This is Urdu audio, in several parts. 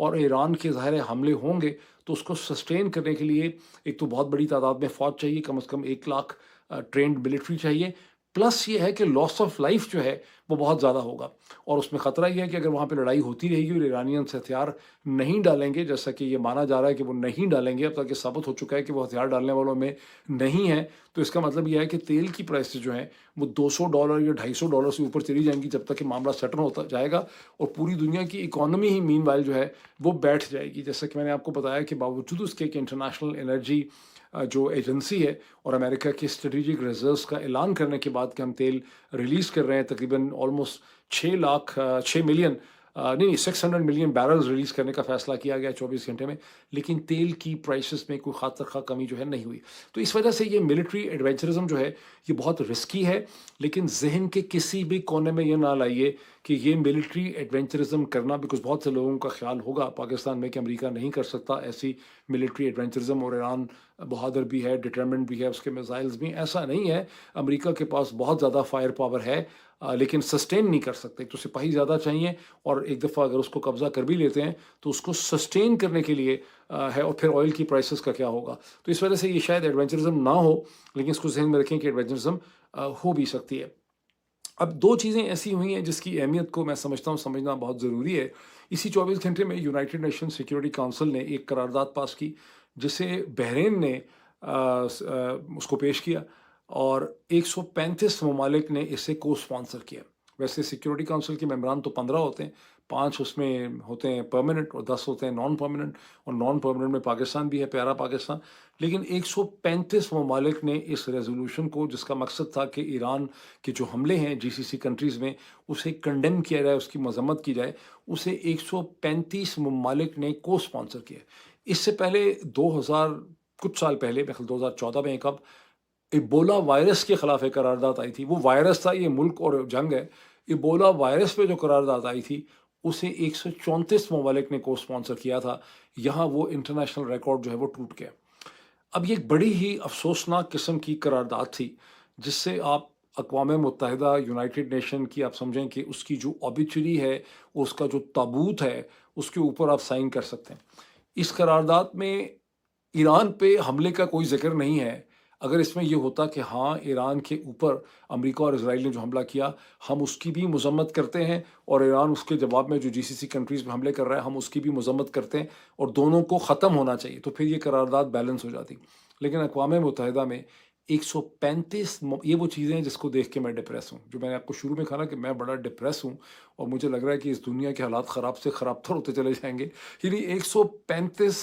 اور ایران کے ظاہر حملے ہوں گے تو اس کو سسٹین کرنے کے لیے ایک تو بہت بڑی تعداد میں فوج چاہیے، کم از کم 1 لاکھ ٹرینڈ ملٹری چاہیے، پلس یہ ہے کہ لاس آف لائف جو ہے وہ بہت زیادہ ہوگا، اور اس میں خطرہ یہ ہے کہ اگر وہاں پہ لڑائی ہوتی رہے گی اور ایرانینز ہتھیار نہیں ڈالیں گے، جیسا کہ یہ مانا جا رہا ہے کہ وہ نہیں ڈالیں گے، اب تک یہ ثابت ہو چکا ہے کہ وہ ہتھیار ڈالنے والوں میں نہیں ہے، تو اس کا مطلب یہ ہے کہ تیل کی پرائسز جو ہیں وہ $200 یا $250 سے اوپر چلی جائیں گی جب تک کہ معاملہ سیٹل ہوتا جائے گا، اور پوری دنیا کی اکانومی ہی مین وائل جو ہے وہ بیٹھ جائے گی، جیسا کہ میں نے آپ کو بتایا کہ باوجود اس کے کہ انٹرنیشنل انرجی جو ایجنسی ہے اور امریکہ کے اسٹریٹجک ریزروز کا اعلان کرنے کے بعد کہ ہم تیل ریلیز کر رہے ہیں، تقریباً آلموسٹ 6 ملین نہیں 600 ملین بیرلز ریلیز کرنے کا فیصلہ کیا گیا 24 گھنٹے میں، لیکن تیل کی پرائسز میں کوئی خاص خواہ کمی جو ہے نہیں ہوئی، تو اس وجہ سے یہ ملٹری ایڈونچرزم جو ہے یہ بہت رسکی ہے، لیکن ذہن کے کسی بھی کونے میں یہ نہ لائیے کہ یہ ملٹری ایڈونچرزم کرنا، بیکاز بہت سے لوگوں کا خیال ہوگا پاکستان میں کہ امریکہ نہیں کر سکتا ایسی ملٹری ایڈونچرزم، اور ایران بہادر بھی ہے، ڈٹرمنٹ بھی ہے، اس کے میزائلز بھی، ایسا نہیں ہے، امریکہ کے پاس بہت زیادہ فائر پاور ہے، لیکن سسٹین نہیں کر سکتے، تو سپاہی زیادہ چاہیے، اور ایک دفعہ اگر اس کو قبضہ کر بھی لیتے ہیں تو اس کو سسٹین کرنے کے لیے ہے، اور پھر آئل کی پرائسز کا کیا ہوگا، تو اس وجہ سے یہ شاید ایڈونچرزم نہ ہو، لیکن اس کو ذہن میں رکھیں کہ ایڈونچرزم ہو بھی سکتی ہے۔ اب 2 چیزیں ایسی ہوئی ہیں جس کی اہمیت کو میں سمجھتا ہوں سمجھنا بہت ضروری ہے۔ اسی 24 گھنٹے میں یونائٹڈ نیشن سیکیورٹی کونسل نے ایک قرارداد پاس کی جسے بحرین نے اس کو پیش کیا، اور 135 ممالک نے اسے کو اسپانسر کیا۔ ویسے سیکیورٹی کونسل کے ممبران تو 15 ہوتے ہیں، 5 اس میں ہوتے ہیں پرماننٹ اور 10 ہوتے ہیں نان پرماننٹ، اور نان پرماننٹ میں پاکستان بھی ہے، پیارا پاکستان، لیکن 135 ممالک نے اس ریزولوشن کو، جس کا مقصد تھا کہ ایران کے جو حملے ہیں GCC کنٹریز میں اسے کنڈیم کیا جائے، اس کی مذمت کی جائے، اسے 135 ممالک نے کو اسپانسر کیا۔ اس سے پہلے 2000 کچھ سال پہلے، میں 2014 میں کب ایبولا وائرس کے خلاف ایک قرارداد آئی تھی، وہ وائرس تھا، یہ ملک اور جنگ ہے، ایبولا وائرس پہ جو قرارداد آئی تھی اسے 134 ممالک نے کو اسپانسر کیا تھا، یہاں وہ انٹرنیشنل ریکارڈ جو ہے وہ ٹوٹ گیا۔ اب یہ ایک بڑی ہی افسوسناک قسم کی قرارداد تھی، جس سے آپ اقوام متحدہ یونائٹڈ نیشن کی آپ سمجھیں کہ اس کی جو اوبیچری ہے، اس کا جو تابوت ہے، اس کے اوپر آپ سائن کر سکتے ہیں۔ اس قرارداد میں ایران پہ حملے کا کوئی ذکر نہیں ہے۔ اگر اس میں یہ ہوتا کہ ہاں ایران کے اوپر امریکہ اور اسرائیل نے جو حملہ کیا ہم اس کی بھی مذمت کرتے ہیں، اور ایران اس کے جواب میں جو GCC کنٹریز پہ حملے کر رہا ہے ہم اس کی بھی مذمت کرتے ہیں، اور دونوں کو ختم ہونا چاہیے، تو پھر یہ قرارداد بیلنس ہو جاتی، لیکن اقوام متحدہ میں 135 یہ وہ چیزیں ہیں جس کو دیکھ کے میں ڈپریس ہوں، جو میں نے آپ کو شروع میں کہا نا کہ میں بڑا ڈپریس ہوں، اور مجھے لگ رہا ہے کہ اس دنیا کے حالات خراب سے خراب تر ہوتے چلے جائیں گے، یعنی 135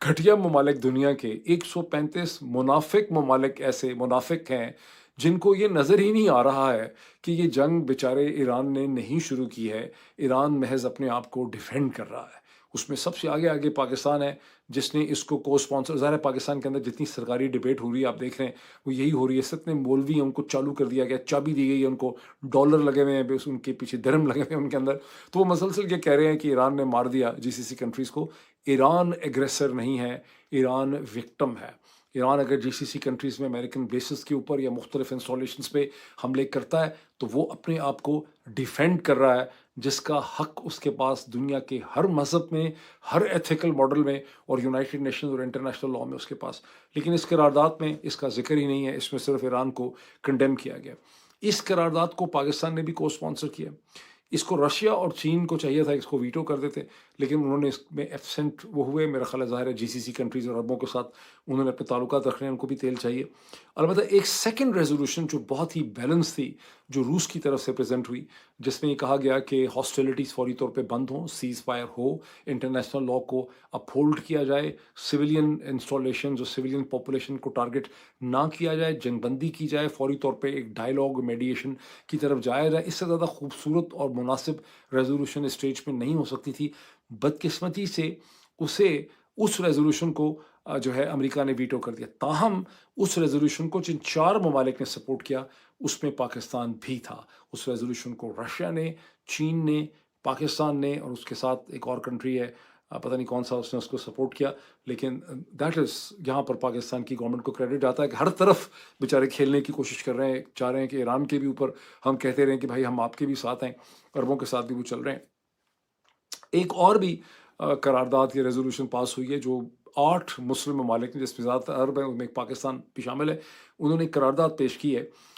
گھٹیا ممالک دنیا کے، 135 منافق ممالک ایسے منافق ہیں جن کو یہ نظر ہی نہیں آ رہا ہے کہ یہ جنگ بیچارے ایران نے نہیں شروع کی ہے، ایران محض اپنے آپ کو ڈیفینڈ کر رہا ہے۔ اس میں سب سے آگے آگے پاکستان ہے جس نے اس کو اسپانسر، ظاہر ہے پاکستان کے اندر جتنی سرکاری ڈبیٹ ہو رہی ہے آپ دیکھ رہے ہیں وہ یہی ہو رہی ہے، ستنے مولوی ہیں ان کو چالو کر دیا گیا، چابی دی گئی ہے ان کو، ڈالر لگے ہوئے ہیں بس ان کے پیچھے، درہم لگے ہوئے ہیں ان کے اندر، تو وہ مسلسل یہ کہہ رہے ہیں کہ ایران نے مار دیا GCC کنٹریز کو۔ ایران ایگریسر نہیں ہے، ایران وکٹم ہے۔ ایران اگر GCC کنٹریز میں امریکن بیسز کے اوپر یا مختلف انسٹالیشنز پہ حملے کرتا ہے تو وہ اپنے آپ کو ڈیفینڈ کر رہا ہے، جس کا حق اس کے پاس دنیا کے ہر مذہب میں، ہر ایتھیکل ماڈل میں، اور یونائٹڈ نیشنز اور انٹرنیشنل لاء میں اس کے پاس، لیکن اس قرارداد میں اس کا ذکر ہی نہیں ہے، اس میں صرف ایران کو کنڈیم کیا گیا۔ اس قرارداد کو پاکستان نے بھی کو اسپانسر کیا، اس کو رشیا اور چین کو چاہیے تھا اس کو ویٹو کر دیتے، لیکن انہوں نے اس میں ایبسنٹ وہ ہوئے، میرا خیال ہے ظاہر ہے GCC کنٹریز اور عربوں کے ساتھ انہوں نے اپنے تعلقات رکھنے ہیں، ان کو بھی تیل چاہیے۔ البتہ ایک سیکنڈ ریزولوشن جو بہت ہی بیلنس تھی، جو روس کی طرف سے پریزنٹ ہوئی، جس میں یہ کہا گیا کہ ہاسٹیلٹیز فوری طور پہ بند ہوں، سیز فائر ہو، انٹرنیشنل لاء کو اپہولڈ کیا جائے، سویلین انسٹالیشنز اور سویلین پاپولیشن کو ٹارگٹ نہ کیا جائے، جنگ بندی کی جائے، فوری طور پہ ایک ڈائیلاگ میڈیشن کی طرف جایا جائے۔ اس سے زیادہ خوبصورت اور مناسب ریزولوشن اسٹیج پہ نہیں ہو سکتی تھی۔ بدقسمتی سے اس ریزولوشن کو جو ہے امریکہ نے ویٹو کر دیا، تاہم اس ریزولوشن کو جن 4 ممالک نے سپورٹ کیا اس میں پاکستان بھی تھا۔ اس ریزولوشن کو رشیا نے، چین نے، پاکستان نے، اور اس کے ساتھ ایک اور کنٹری ہے پتہ نہیں کون سا، اس نے اس کو سپورٹ کیا، لیکن دیٹ از یہاں پر پاکستان کی گورنمنٹ کو کریڈٹ جاتا ہے کہ ہر طرف بیچارے کھیلنے کی کوشش کر رہے ہیں، چاہ رہے ہیں کہ ایران کے بھی اوپر ہم کہتے رہیں کہ بھائی ہم آپ کے بھی ساتھ ہیں، عربوں کے ساتھ بھی وہ چل رہے ہیں۔ ایک اور بھی قرارداد کی ریزولوشن پاس ہوئی ہے جو 8 مسلم ممالک ہیں جس میں زیادہ تر عرب ہیں، ان میں ایک پاکستان بھی شامل ہے، انہوں نے ایک قرارداد پیش کی ہے